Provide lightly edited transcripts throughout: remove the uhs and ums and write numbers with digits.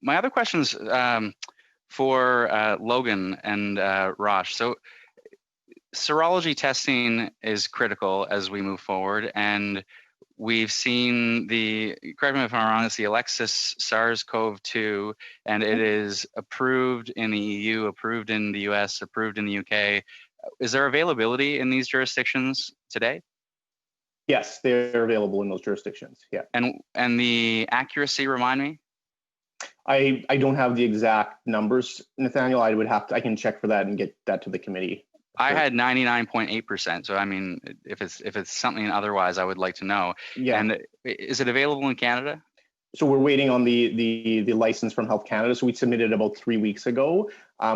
My other questions for Logan and Rosh. So serology testing is critical as we move forward, and we've seen correct me if I'm wrong, it's the Alexis SARS-CoV-2, and it is approved in the EU, approved in the US, approved in the UK. Is there availability in these jurisdictions today? Yes, they're available in those jurisdictions, yeah. And the accuracy, remind me? I don't have the exact numbers, Nathaniel. I can check for that and get that to the committee. I had 99.8%. So I mean, if it's something otherwise, I would like to know. Yeah. And is it available in Canada? So we're waiting on the license from Health Canada. So we submitted about 3 weeks ago.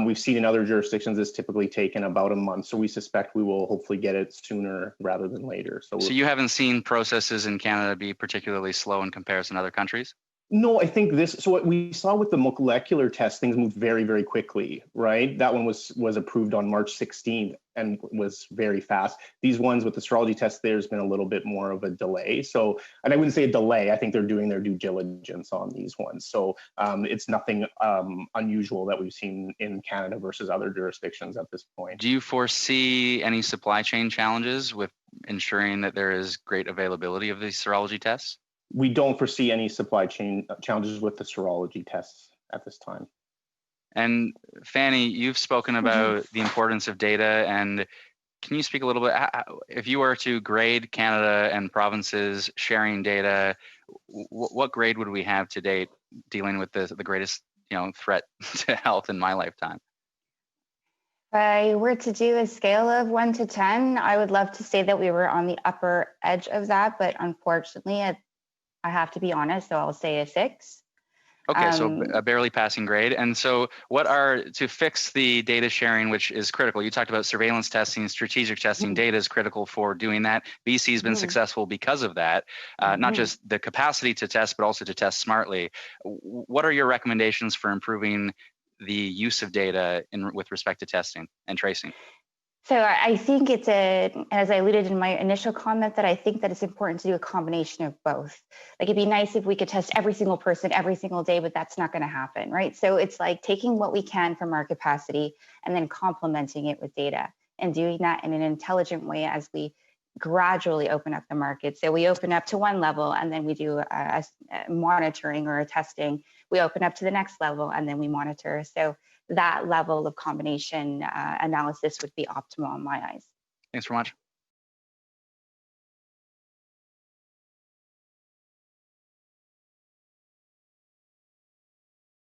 We've seen in other jurisdictions it's typically taken about a month. So we suspect we will hopefully get it sooner rather than later. So you haven't seen processes in Canada be particularly slow in comparison to other countries? No, I think so what we saw with the molecular test, things moved very, very quickly, right? That one was approved on March 16th and was very fast. These ones with the serology test, there's been a little bit more of a delay. So, and I wouldn't say a delay, I think they're doing their due diligence on these ones. So it's nothing unusual that we've seen in Canada versus other jurisdictions at this point. Do you foresee any supply chain challenges with ensuring that there is great availability of these serology tests? We don't foresee any supply chain challenges with the serology tests at this time. And Fanny, you've spoken about the importance of data, and can you speak a little bit, if you were to grade Canada and provinces sharing data, what grade would we have to date dealing with the greatest threat to health in my lifetime? If I were to do a scale of 1 to 10, I would love to say that we were on the upper edge of that, but unfortunately, I have to be honest, so I'll say a 6. Okay, so a barely passing grade. And so to fix the data sharing, which is critical, you talked about surveillance testing, strategic testing, data is critical for doing that. BC has been successful because of that, not just the capacity to test, but also to test smartly. What are your recommendations for improving the use of data with respect to testing and tracing? So I think as I alluded in my initial comment, that I think that it's important to do a combination of both. Like it'd be nice if we could test every single person every single day, but that's not going to happen, right? So it's like taking what we can from our capacity and then complementing it with data and doing that in an intelligent way as we gradually open up the market. So we open up to one level and then we do a monitoring or a testing. We open up to the next level and then we monitor. So that level of combination analysis would be optimal in my eyes. Thanks very much.